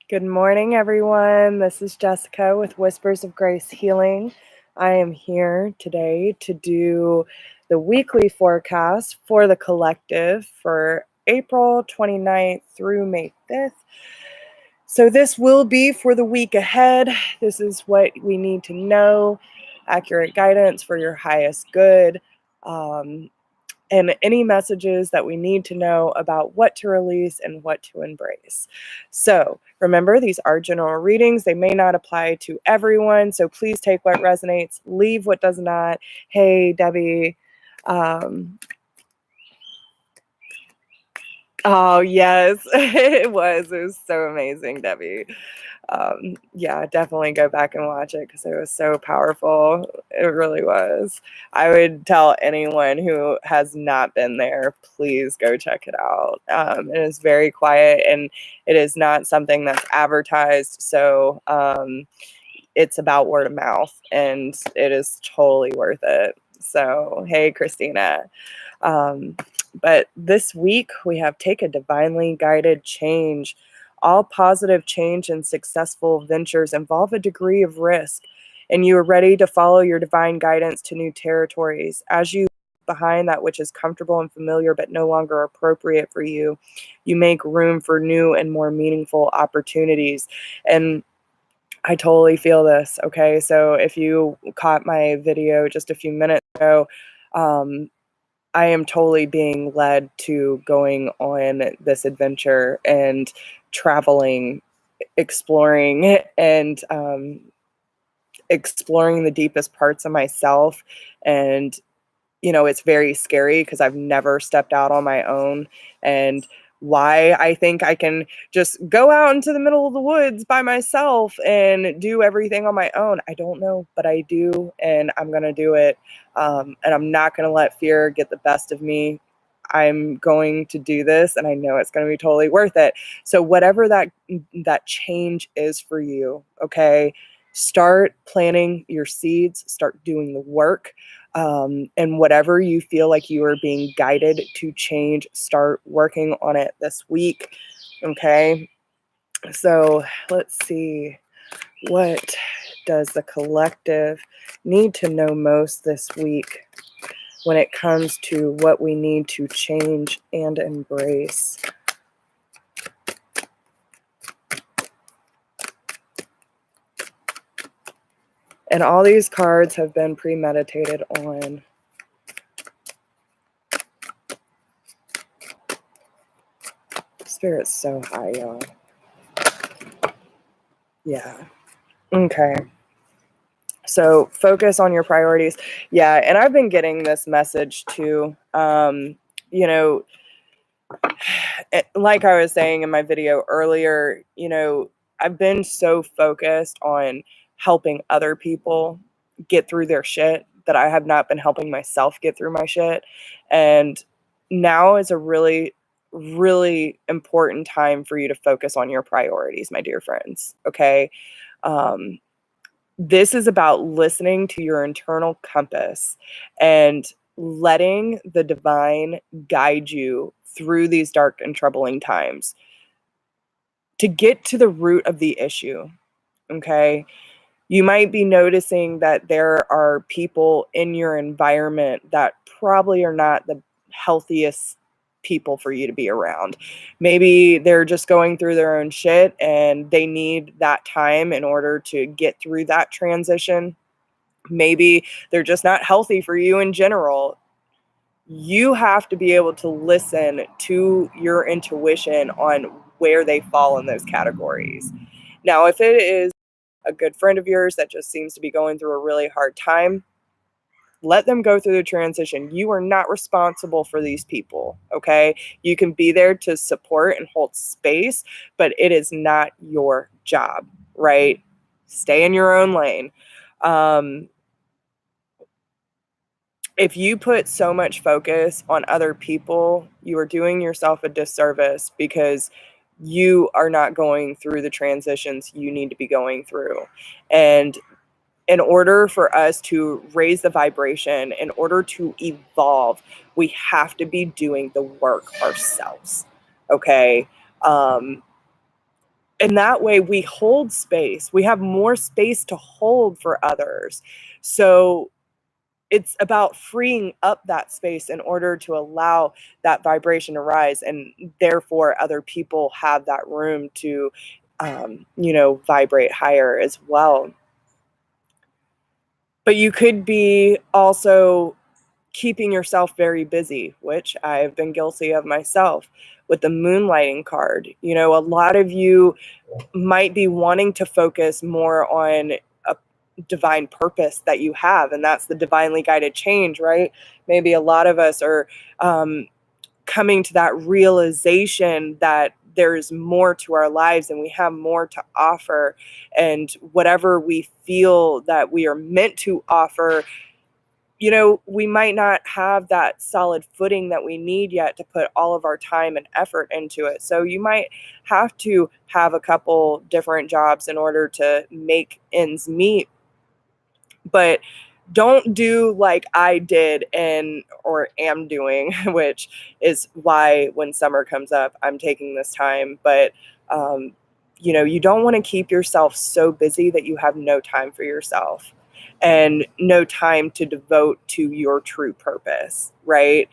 Good morning, everyone. This is Jessica with Whispers of Grace Healing. I am here today to do the weekly forecast for the collective for April 29th through May 5th. So this will be for the week ahead. This is what we need to know, accurate guidance for your highest good. And any messages that we need to know about what to release and what to embrace. So remember, these are general readings. They may not apply to everyone, so please take what resonates, leave what does not. Hey, Debbie. Oh, yes, it was so amazing, Debbie. Yeah, definitely go back and watch it because it was so powerful. It really was. I would tell anyone who has not been there, please go check it out. It is very quiet and it is not something that's advertised. So it's about word of mouth and it is totally worth it. So, hey, Christina. But this week we have take a divinely guided change. All positive change and successful ventures involve a degree of risk, and you are ready to follow your divine guidance to new territories. As you behind that which is comfortable and familiar but no longer appropriate for you, you make room for new and more meaningful opportunities. And I totally feel this. Okay, so if you caught my video just a few minutes ago, I am totally being led to going on this adventure and traveling, exploring, and exploring the deepest parts of myself. And, it's very scary because I've never stepped out on my own. And why I think I can just go out into the middle of the woods by myself and do everything on my own, I don't know, but I do, and I'm going to do it. And I'm not going to let fear get the best of me. I'm going to do this, and I know it's going to be totally worth it. So whatever that change is for you, okay, start planting your seeds, start doing the work. And whatever you feel like you are being guided to change, start working on it this week. Okay. So let's see. What does the collective need to know most this week when it comes to what we need to change and embrace? And all these cards have been premeditated on. Spirit's so high, y'all. Yeah. Okay. So focus on your priorities. Yeah, and I've been getting this message too. Like I was saying in my video earlier, I've been so focused on helping other people get through their shit that I have not been helping myself get through my shit. And now is a really, really important time for you to focus on your priorities, my dear friends. Okay. This is about listening to your internal compass and letting the divine guide you through these dark and troubling times to get to the root of the issue. Okay. You might be noticing that there are people in your environment that probably are not the healthiest people for you to be around. Maybe they're just going through their own shit and they need that time in order to get through that transition. Maybe they're just not healthy for you in general. You have to be able to listen to your intuition on where they fall in those categories. Now, if it is a good friend of yours that just seems to be going through a really hard time, let them go through the transition. You are not responsible for these people, okay? You can be there to support and hold space, but it is not your job, right? Stay in your own lane. If you put so much focus on other people, you are doing yourself a disservice because you are not going through the transitions you need to be going through. And in order for us to raise the vibration, in order to evolve, we have to be doing the work ourselves. Okay. And that way we hold space. We have more space to hold for others. So it's about freeing up that space in order to allow that vibration to rise, and therefore other people have that room to vibrate higher as well. But you could be also keeping yourself very busy, which I've been guilty of myself with the moonlighting card. A lot of you might be wanting to focus more on a divine purpose that you have, and that's the divinely guided change, right? Maybe a lot of us are coming to that realization that there's more to our lives and we have more to offer, and whatever we feel that we are meant to offer, we might not have that solid footing that we need yet to put all of our time and effort into it. So you might have to have a couple different jobs in order to make ends meet. But don't do like I did or am doing, which is why when summer comes up, I'm taking this time. But, you don't want to keep yourself so busy that you have no time for yourself and no time to devote to your true purpose, right?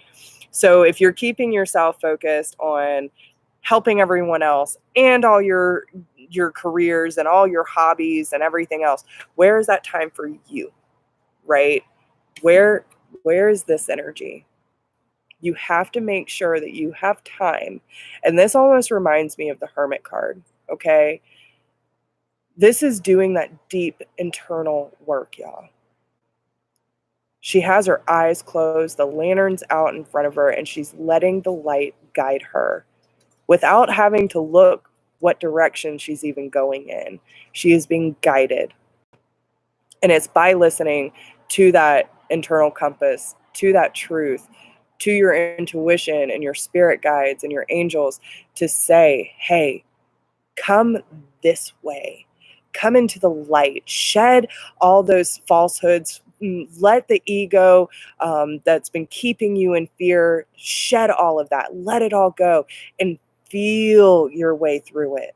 So if you're keeping yourself focused on helping everyone else and all your careers and all your hobbies and everything else, where is that time for you? Right? Where is this energy? You have to make sure that you have time. And this almost reminds me of the Hermit card, okay? This is doing that deep internal work, y'all. She has her eyes closed, the lantern's out in front of her, and she's letting the light guide her without having to look what direction she's even going in. She is being guided. And it's by listening to that internal compass, to that truth, to your intuition and your spirit guides and your angels to say, hey, come this way. Come into the light. Shed all those falsehoods. Let the ego that's been keeping you in fear, shed all of that. Let it all go and feel your way through it.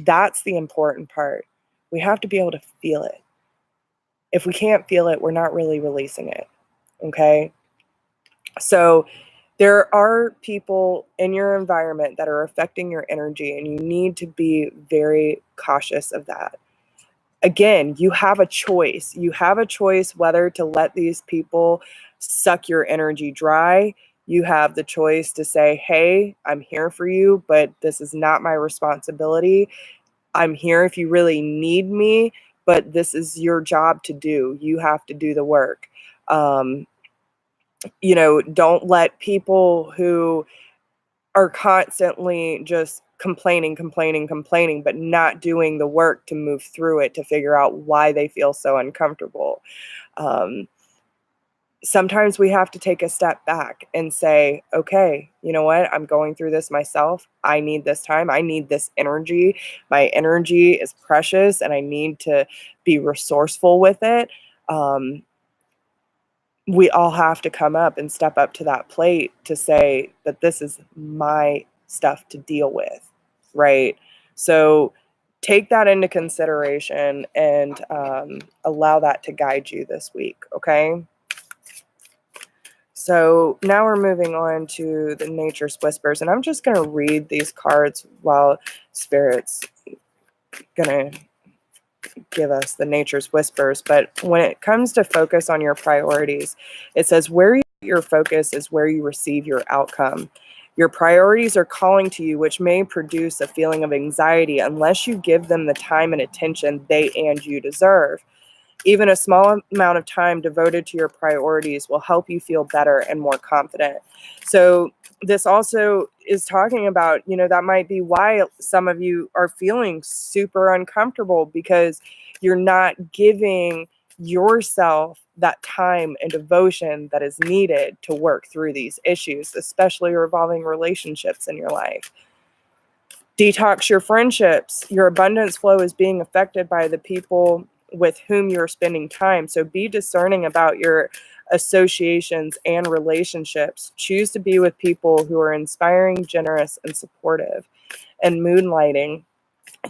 That's the important part. We have to be able to feel it. If we can't feel it, we're not really releasing it, okay? So there are people in your environment that are affecting your energy, and you need to be very cautious of that. Again, you have a choice. You have a choice whether to let these people suck your energy dry. You have the choice to say, hey, I'm here for you, but this is not my responsibility. I'm here if you really need me, but this is your job to do. You have to do the work. Don't let people who are constantly just complaining, but not doing the work to move through it, to figure out why they feel so uncomfortable. Sometimes we have to take a step back and say, okay, you know what? I'm going through this myself. I need this time. I need this energy. My energy is precious and I need to be resourceful with it. We all have to come up and step up to that plate to say that this is my stuff to deal with, right? So take that into consideration and allow that to guide you this week, okay? So now we're moving on to the Nature's Whispers, and I'm just going to read these cards while Spirit's going to give us the Nature's Whispers. But when it comes to focus on your priorities, it says where you put your focus is where you receive your outcome. Your priorities are calling to you, which may produce a feeling of anxiety unless you give them the time and attention they and you deserve. Even a small amount of time devoted to your priorities will help you feel better and more confident. So this also is talking about, that might be why some of you are feeling super uncomfortable, because you're not giving yourself that time and devotion that is needed to work through these issues, especially revolving relationships in your life. Detox your friendships. Your abundance flow is being affected by the people with whom you're spending time. So be discerning about your associations and relationships. Choose to be with people who are inspiring, generous, and supportive. And moonlighting.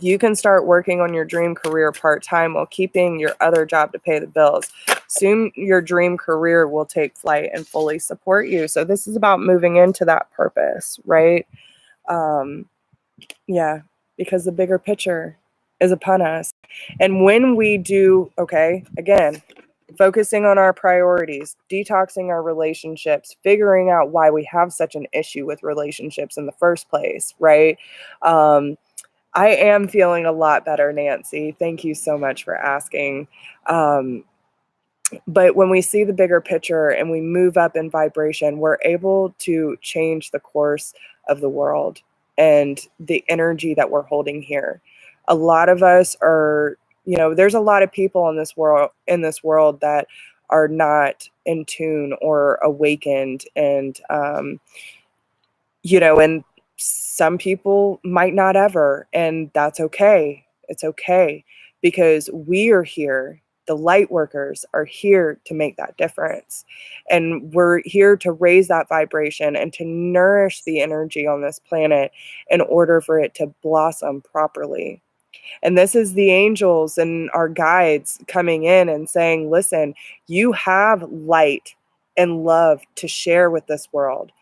You can start working on your dream career part-time while keeping your other job to pay the bills. Soon your dream career will take flight and fully support you. So this is about moving into that purpose, right? Yeah, because the bigger picture is upon us. And when we do, okay, again, focusing on our priorities, detoxing our relationships, figuring out why we have such an issue with relationships in the first place, right? I am feeling a lot better, Nancy. Thank you so much for asking. But when we see the bigger picture and we move up in vibration, we're able to change the course of the world and the energy that we're holding here. A lot of us are, there's a lot of people in this world that are not in tune or awakened, and some people might not ever, and that's okay. It's okay, because we are here. The light workers are here to make that difference. And we're here to raise that vibration and to nourish the energy on this planet in order for it to blossom properly. And this is the angels and our guides coming in and saying, listen, you have light and love to share with this world.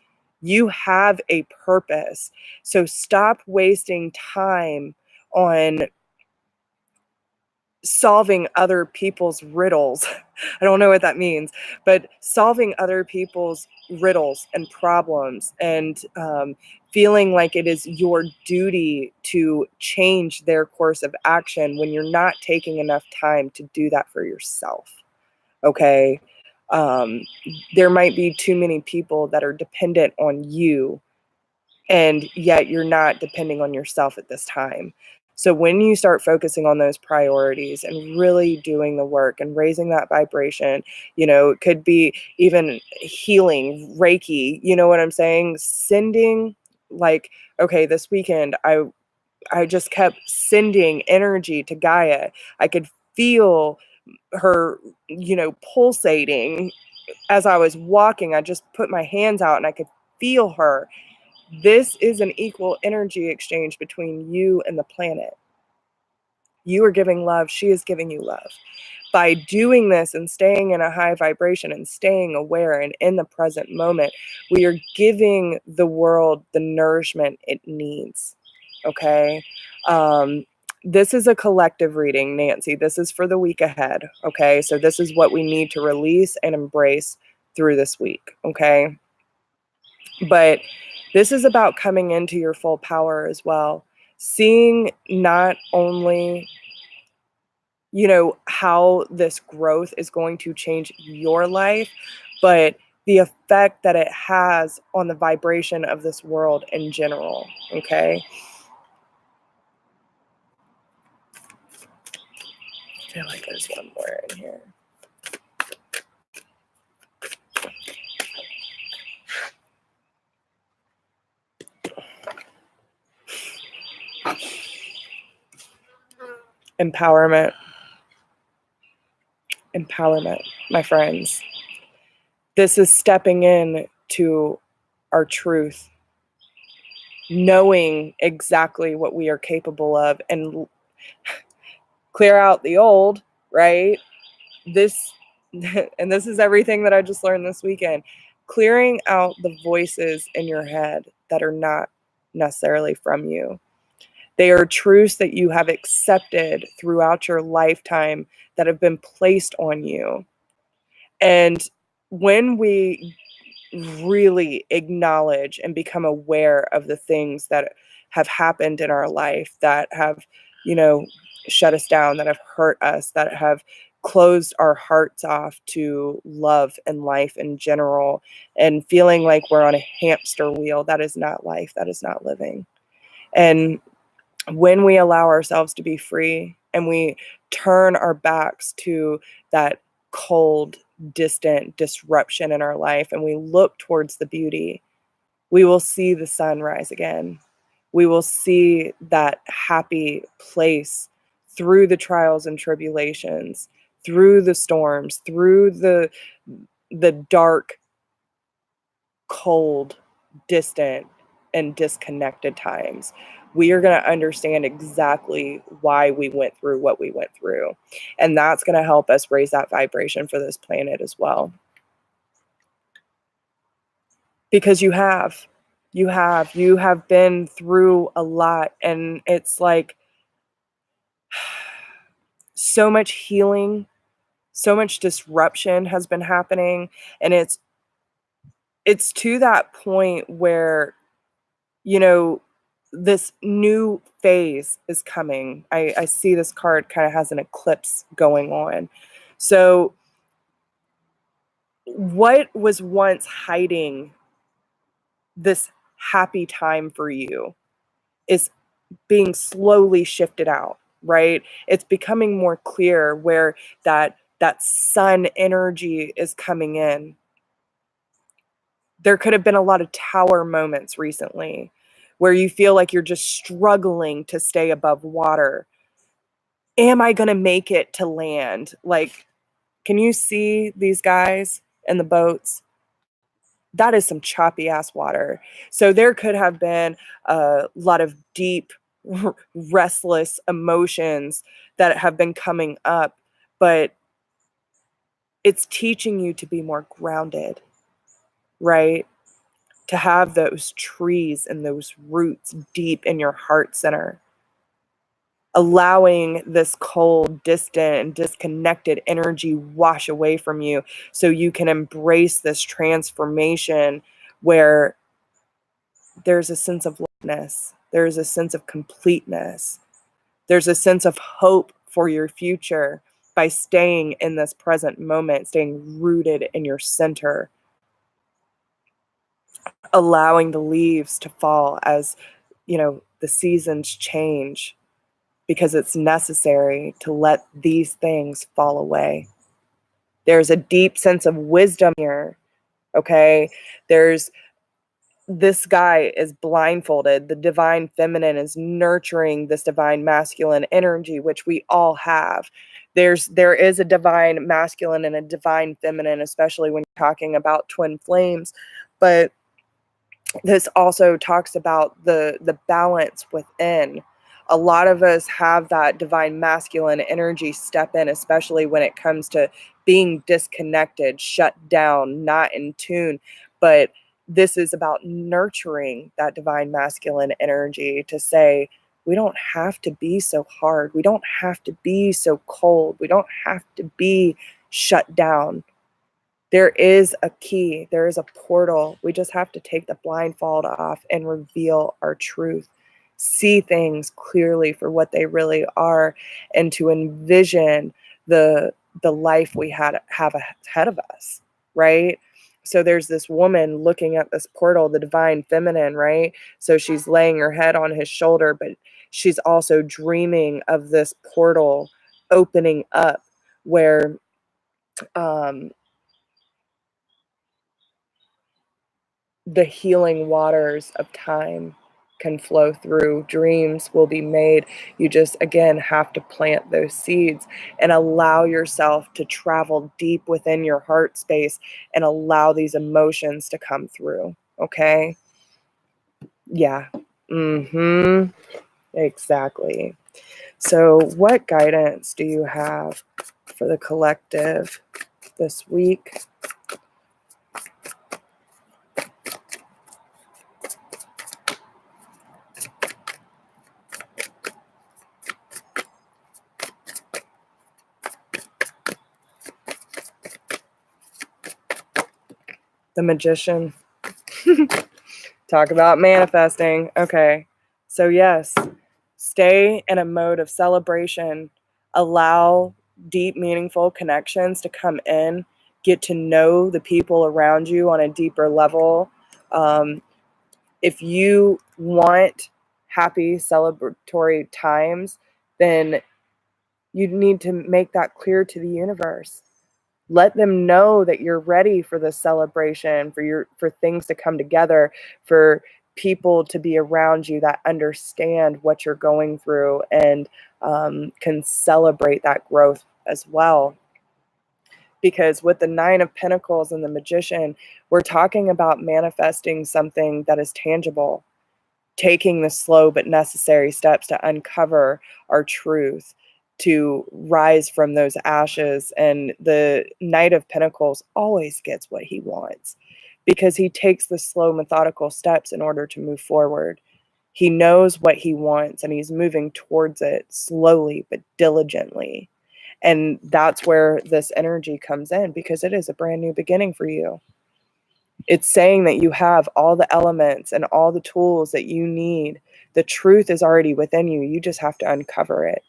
You have a purpose. So stop wasting time on solving other people's riddles. I don't know what that means, but solving other people's riddles and problems, and feeling like it is your duty to change their course of action when you're not taking enough time to do that for yourself. Okay. There might be too many people that are dependent on you, and yet you're not depending on yourself at this time. So when you start focusing on those priorities and really doing the work and raising that vibration, it could be even healing, Reiki, you know what I'm saying? Sending, like, okay, this weekend, I just kept sending energy to Gaia. I could feel her, pulsating as I was walking. I just put my hands out and I could feel her. This is an equal energy exchange between you and the planet. You are giving love. She is giving you love. By doing this and staying in a high vibration and staying aware and in the present moment, we are giving the world the nourishment it needs. Okay. This is a collective reading, Nancy. This is for the week ahead. Okay. So this is what we need to release and embrace through this week. Okay. But this is about coming into your full power as well. Seeing not only, how this growth is going to change your life, but the effect that it has on the vibration of this world in general. Okay. I feel like there's one more in here. Empowerment. Empowerment, my friends. This is stepping in to our truth, knowing exactly what we are capable of, and clear out the old, right? This, and this is everything that I just learned this weekend. Clearing out the voices in your head that are not necessarily from you. They are truths that you have accepted throughout your lifetime that have been placed on you. And when we really acknowledge and become aware of the things that have happened in our life that have, shut us down, that have hurt us, that have closed our hearts off to love and life in general, and feeling like we're on a hamster wheel, that is not life, that is not living. And when we allow ourselves to be free and we turn our backs to that cold, distant disruption in our life and we look towards the beauty, we will see the sun rise again. We will see that happy place through the trials and tribulations, through the storms, through the dark, cold, distant and disconnected times, we are going to understand exactly why we went through what we went through. And that's going to help us raise that vibration for this planet as well. Because you have been through a lot, and it's like so much healing, so much disruption has been happening, and it's to that point where, you know, this new phase is coming. I see this card kind of has an eclipse going on. So what was once hiding this happy time for you is being slowly shifted out, right? It's becoming more clear where that sun energy is coming in. There could have been a lot of tower moments recently where you feel like you're just struggling to stay above water. Am I going to make it to land? Like, can you see these guys in the boats? That is some choppy ass water. So there could have been a lot of deep, restless emotions that have been coming up, but it's teaching you to be more grounded, right? To have those trees and those roots deep in your heart center, allowing this cold, distant, and disconnected energy wash away from you so you can embrace this transformation where there's a sense of lightness, there's a sense of completeness, there's a sense of hope for your future by staying in this present moment, staying rooted in your center, allowing the leaves to fall as, you know, the seasons change, because it's necessary to let these things fall away. There's a deep sense of wisdom here, okay? This guy is blindfolded. The divine feminine is nurturing this divine masculine energy, which we all have. There is a divine masculine and a divine feminine, especially when you're talking about twin flames. But this also talks about the balance within. A lot of us have that divine masculine energy step in, especially when it comes to being disconnected, shut down, not in tune. But this is about nurturing that divine masculine energy to say, we don't have to be so hard. We don't have to be so cold. We don't have to be shut down. There is a key, there is a portal. We just have to take the blindfold off and reveal our truth, see things clearly for what they really are, and to envision the life we have ahead of us, right? So there's this woman looking at this portal, the divine feminine, right? So she's laying her head on his shoulder, but she's also dreaming of this portal opening up where the healing waters of time can flow through. Dreams will be made. You just, again, have to plant those seeds and allow yourself to travel deep within your heart space and allow these emotions to come through. Okay? Yeah. Exactly. So what guidance do you have for the collective this week? The Magician. Talk about manifesting. Okay. So yes, stay in a mode of celebration. Allow deep, meaningful connections to come in. Get to know the people around you on a deeper level. If you want happy celebratory times, then you need to make that clear to the universe. Let them know that you're ready for the celebration, for things to come together, for people to be around you that understand what you're going through and can celebrate that growth as well. Because with the Nine of Pentacles and the Magician, we're talking about manifesting something that is tangible. taking the slow but necessary steps to uncover our truth, to rise from those ashes. And the Knight of Pentacles always gets what he wants because he takes the slow, methodical steps in order to move forward. He knows what he wants and he's moving towards it slowly but diligently. And that's where this energy comes in, because it is a brand new beginning for you. It's saying that you have all the elements and all the tools that you need. The truth is already within you. You just have to uncover it.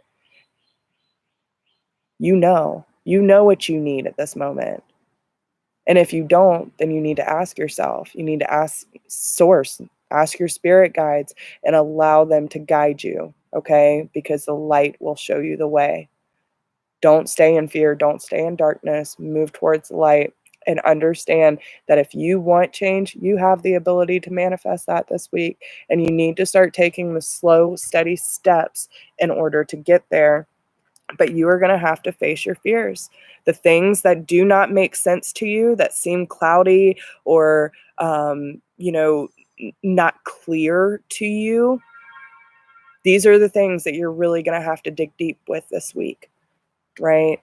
You know what you need at this moment. And if you don't, then you need to ask yourself. You need to ask source, ask your spirit guides, and allow them to guide you, okay? Because the light will show you the way. Don't stay in fear. Don't stay in darkness. Move towards the light and understand that if you want change, you have the ability to manifest that this week. And you need to start taking the slow, steady steps in order to get there. But you are going to have to face your fears. The things that do not make sense to you, that seem cloudy or, not clear to you, these are the things that you're really going to have to dig deep with this week, right?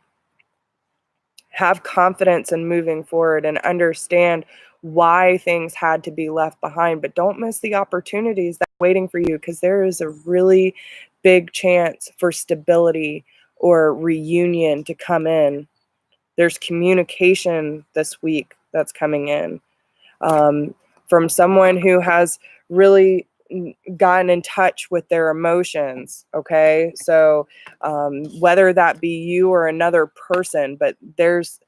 Have confidence in moving forward and understand why things had to be left behind, but don't miss the opportunities that are waiting for you, because there is a really big chance for stability or reunion to come in. There's communication this week that's coming in from someone who has really gotten in touch with their emotions. Okay, so whether that be you or another person, but there's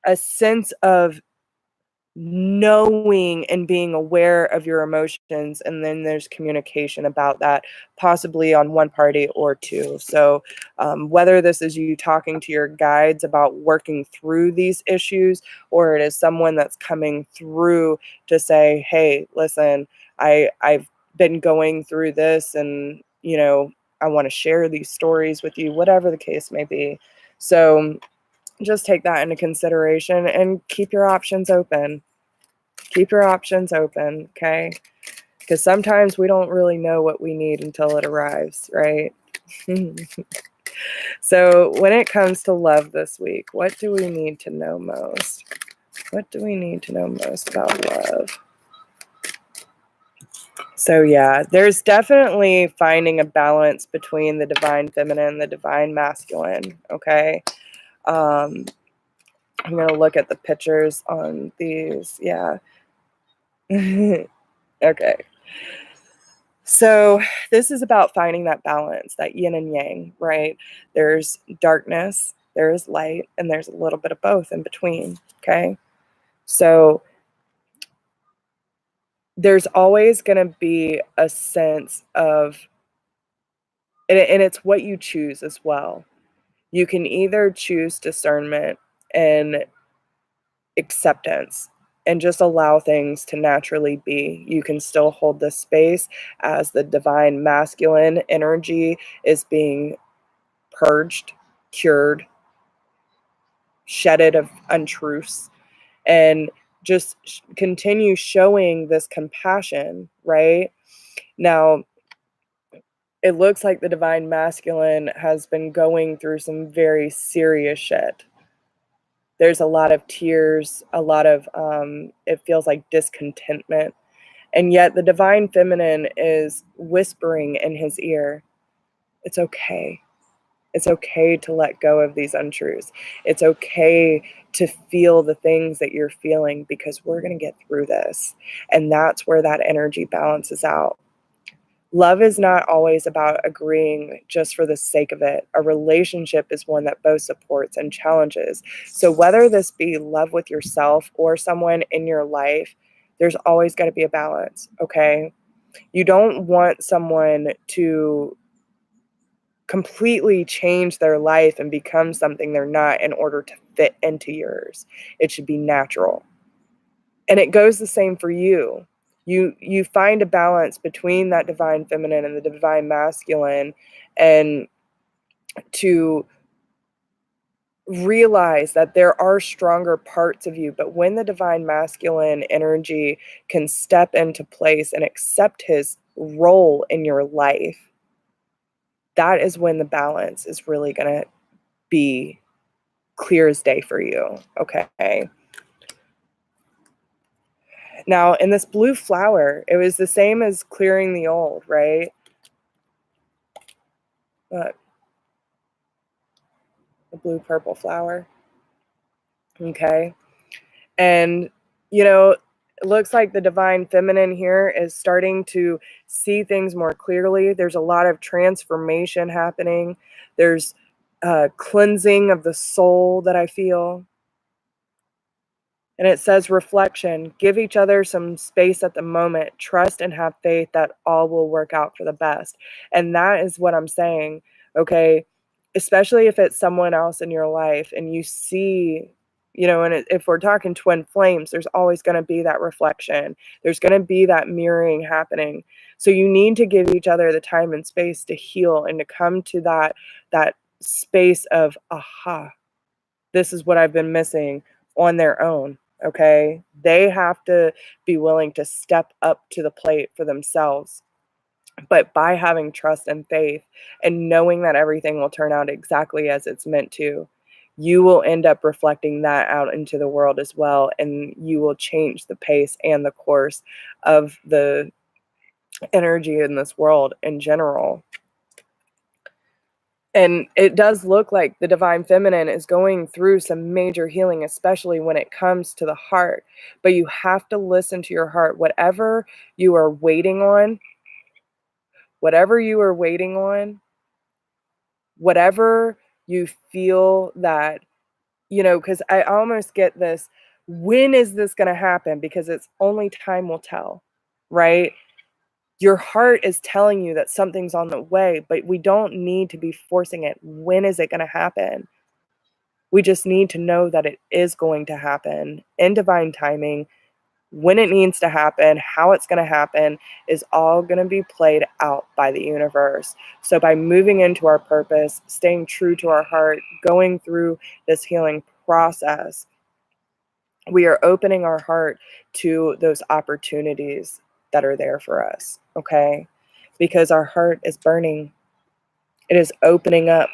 a sense of knowing and being aware of your emotions, and then there's communication about that, possibly on one party or two. So whether this is you talking to your guides about working through these issues, or it is someone that's coming through to say, hey, listen, I've been going through this, and I want to share these stories with you, whatever the case may be. So just take that into consideration and keep your options open. Keep your options open, okay? Because sometimes we don't really know what we need until it arrives, right? So when it comes to love this week, what do we need to know most? What do we need to know most about love? So yeah, there's definitely finding a balance between the divine feminine and the divine masculine, okay? I'm going to look at the pictures on these, yeah. Okay. So this is about finding that balance, that yin and yang, right? There's darkness, there's light, and there's a little bit of both in between, okay? So there's always going to be a sense of, and it's what you choose as well. You can either choose discernment and acceptance and just allow things to naturally be. You can still hold the space as the divine masculine energy is being purged, cured, shedded of untruths, and just continue showing this compassion, right? Now, it looks like the divine masculine has been going through some very serious shit. There's a lot of tears, a lot of, it feels like discontentment. And yet the divine feminine is whispering in his ear, it's okay. It's okay to let go of these untruths. It's okay to feel the things that you're feeling, because we're going to get through this. And that's where that energy balances out. Love is not always about agreeing just for the sake of it. A relationship is one that both supports and challenges. So whether this be love with yourself or someone in your life, there's always got to be a balance, okay? You don't want someone to completely change their life and become something they're not in order to fit into yours. It should be natural. And it goes the same for you. You find a balance between that divine feminine and the divine masculine, and to realize that there are stronger parts of you, but when the divine masculine energy can step into place and accept his role in your life, that is when the balance is really going to be clear as day for you. Okay. Now, in this blue flower, it was the same as clearing the old, right? Look, the blue purple flower. Okay. And, you know, it looks like the divine feminine here is starting to see things more clearly. There's a lot of transformation happening. There's cleansing of the soul that I feel. And it says reflection, give each other some space at the moment, trust and have faith that all will work out for the best. And that is what I'm saying, okay? Especially if it's someone else in your life and you see, you know, and if we're talking twin flames, there's always going to be that reflection. There's going to be that mirroring happening. So you need to give each other the time and space to heal and to come to that space of, aha, this is what I've been missing on their own. Okay. They have to be willing to step up to the plate for themselves. But by having trust and faith and knowing that everything will turn out exactly as it's meant to, you will end up reflecting that out into the world as well. And you will change the pace and the course of the energy in this world in general. And it does look like the divine feminine is going through some major healing, especially when it comes to the heart. But you have to listen to your heart. Whatever you are waiting on, whatever you feel that, you know, because I almost get this, when is this going to happen? Because it's only time will tell, right? Your heart is telling you that something's on the way, but we don't need to be forcing it. When is it going to happen? We just need to know that it is going to happen in divine timing. When it needs to happen, how it's going to happen is all going to be played out by the universe. So by moving into our purpose, staying true to our heart, going through this healing process, we are opening our heart to those opportunities that are there for us, okay? Because our heart is burning. It is opening up.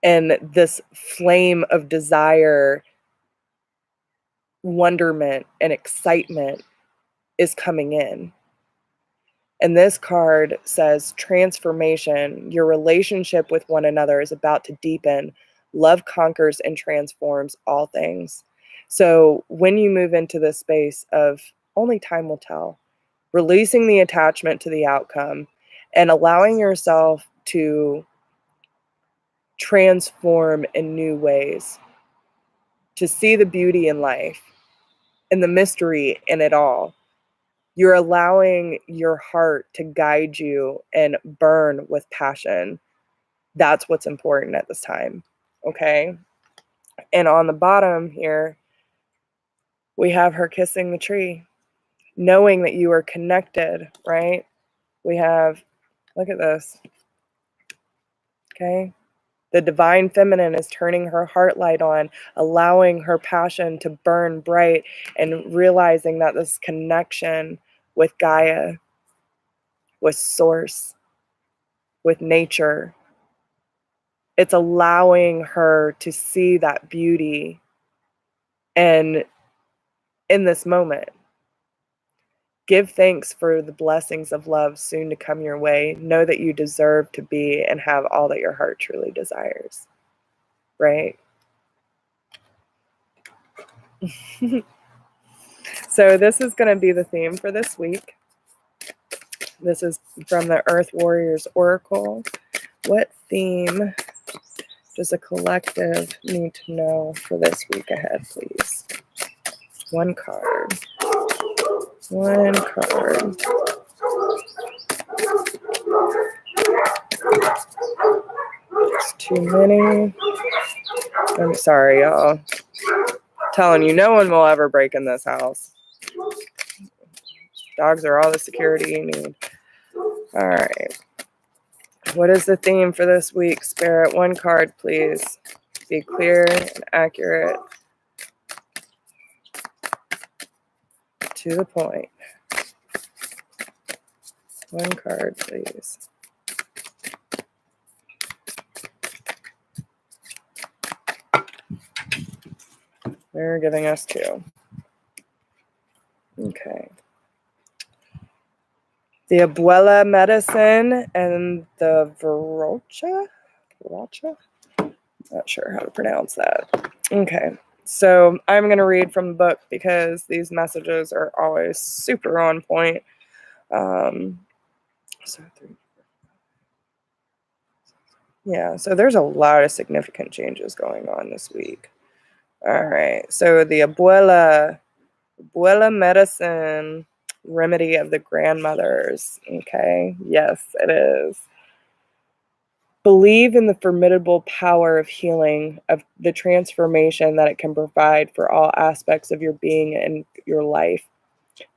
And this flame of desire, wonderment, and excitement is coming in. And this card says transformation. Your relationship with one another is about to deepen. Love conquers and transforms all things. So when you move into this space of only time will tell, releasing the attachment to the outcome and allowing yourself to transform in new ways, to see the beauty in life and the mystery in it all. You're allowing your heart to guide you and burn with passion. That's what's important at this time, okay? And on the bottom here, we have her kissing the tree, knowing that you are connected, right? We have, look at this, okay? The divine feminine is turning her heart light on, allowing her passion to burn bright and realizing that this connection with Gaia, with Source, with nature, it's allowing her to see that beauty and in this moment. Give thanks for the blessings of love soon to come your way. Know that you deserve to be and have all that your heart truly desires, right? So this is going to be the theme for this week. This is from the Earth Warriors Oracle. What theme does a collective need to know for this week ahead, please? One card. One card. It's too many. I'm sorry, y'all. Telling you, no one will ever break in this house. Dogs are all the security you need. All right. What is the theme for this week, Spirit? One card, please. be clear and accurate, to the point. One card, please. They're giving us 2. Okay. The Abuela medicine and the Viracha? Not sure how to pronounce that. Okay. So I'm going to read from the book because these messages are always super on point. So there's a lot of significant changes going on this week. All right. So the Abuela medicine, remedy of the grandmothers. Okay. Yes, it is. Believe in the formidable power of healing, of the transformation that it can provide for all aspects of your being and your life.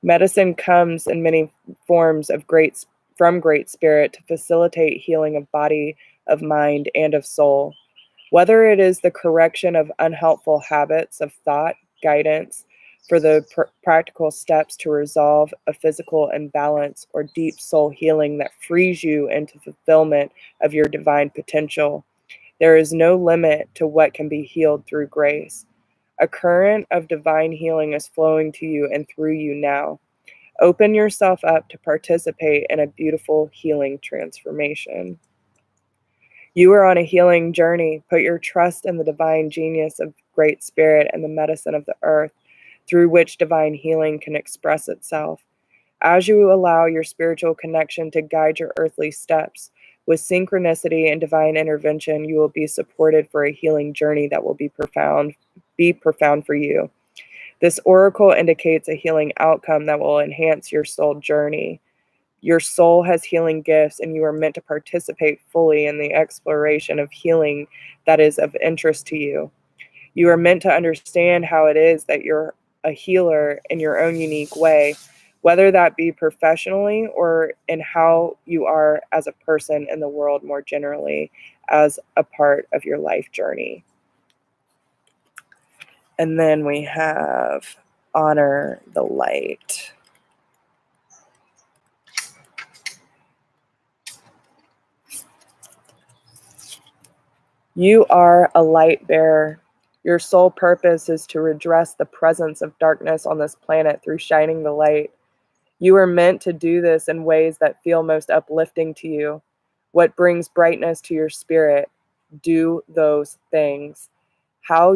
Medicine comes in many forms from Great Spirit to facilitate healing of body, of mind, and of soul. Whether it is the correction of unhelpful habits of thought, guidance for the practical steps to resolve a physical imbalance, or deep soul healing that frees you into fulfillment of your divine potential, there is no limit to what can be healed through grace. A current of divine healing is flowing to you and through you now. Open yourself up to participate in a beautiful healing transformation. You are on a healing journey. Put your trust in the divine genius of Great Spirit and the medicine of the earth, through which divine healing can express itself. As you allow your spiritual connection to guide your earthly steps, with synchronicity and divine intervention, you will be supported for a healing journey that will be profound for you. This oracle indicates a healing outcome that will enhance your soul journey. Your soul has healing gifts, and you are meant to participate fully in the exploration of healing that is of interest to you. You are meant to understand how it is that you're a healer in your own unique way, whether that be professionally or in how you are as a person in the world more generally, as a part of your life journey. And then we have honor the light. You are a light bearer. Your sole purpose is to redress the presence of darkness on this planet through shining the light. You are meant to do this in ways that feel most uplifting to you. What brings brightness to your spirit? Do those things. How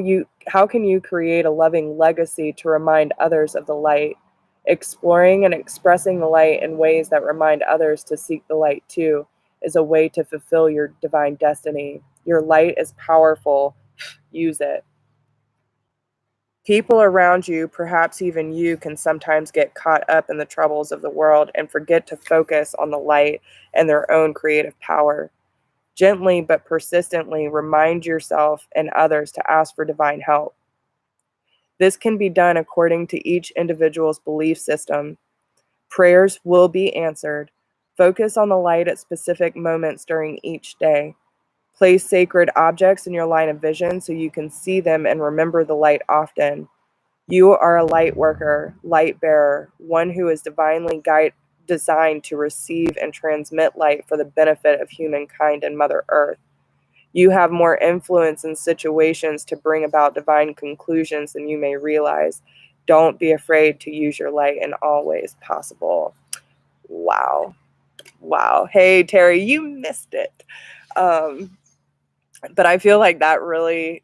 can you create a loving legacy to remind others of the light? Exploring and expressing the light in ways that remind others to seek the light too is a way to fulfill your divine destiny. Your light is powerful. Use it. People around you, perhaps even you, can sometimes get caught up in the troubles of the world and forget to focus on the light and their own creative power. Gently but persistently remind yourself and others to ask for divine help. This can be done according to each individual's belief system. Prayers will be answered. Focus on the light at specific moments during each day. Place sacred objects in your line of vision so you can see them and remember the light often. You are a light worker, light bearer, one who is divinely designed to receive and transmit light for the benefit of humankind and Mother Earth. You have more influence in situations to bring about divine conclusions than you may realize. Don't be afraid to use your light in all ways possible. Wow. Hey, Terry, you missed it. But I feel like that really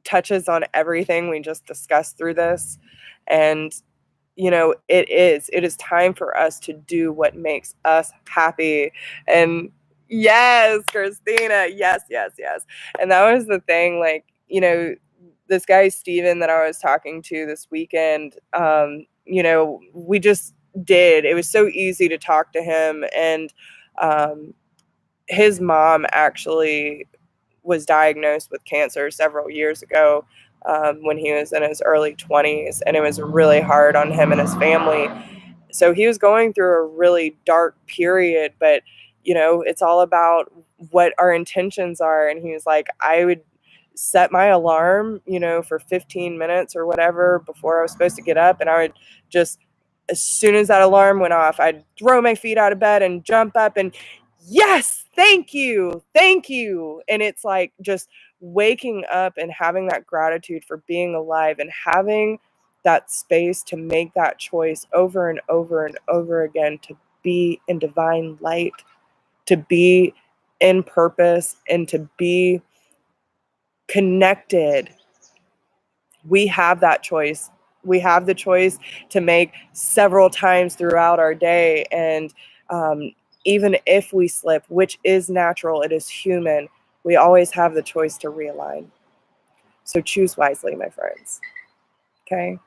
touches on everything we just discussed through this. And, it is time for us to do what makes us happy. And yes, Christina, yes. And that was the thing, like, this guy, Steven, that I was talking to this weekend, we just did. It was so easy to talk to him. And his mom actually was diagnosed with cancer several years ago, when he was in his early 20s, and it was really hard on him and his family. So he was going through a really dark period, but it's all about what our intentions are. And he was like, set my alarm, for 15 minutes or whatever before I was supposed to get up. And I would just, as soon as that alarm went off, I'd throw my feet out of bed and jump up and, yes, thank you. Thank you. And it's like just waking up and having that gratitude for being alive and having that space to make that choice over and over and over again, to be in divine light, to be in purpose, and to be connected. We have that choice. We have the choice to make several times throughout our day. And even if we slip, which is natural, it is human, we always have the choice to realign. So choose wisely, my friends. Okay?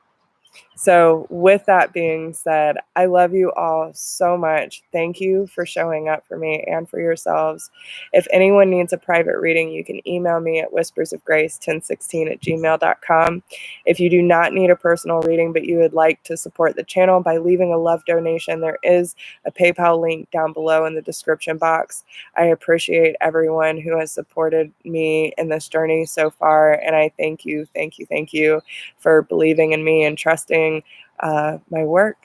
So with that being said, I love you all so much. Thank you for showing up for me and for yourselves. If anyone needs a private reading, you can email me at whispersofgrace1016@gmail.com. If you do not need a personal reading, but you would like to support the channel by leaving a love donation, there is a PayPal link down below in the description box. I appreciate everyone who has supported me in this journey so far, and I thank you for believing in me and trusting my work.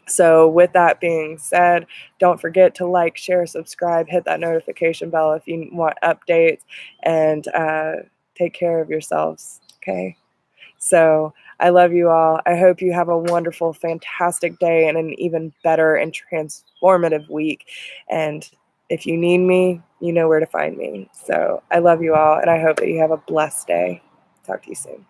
So with that being said, don't forget to like, share, subscribe, hit that notification bell if you want updates, and take care of yourselves. Okay? So I love you all. I hope you have a wonderful, fantastic day and an even better and transformative week. And if you need me, you know where to find me. So I love you all, and I hope that you have a blessed day. Talk to you soon.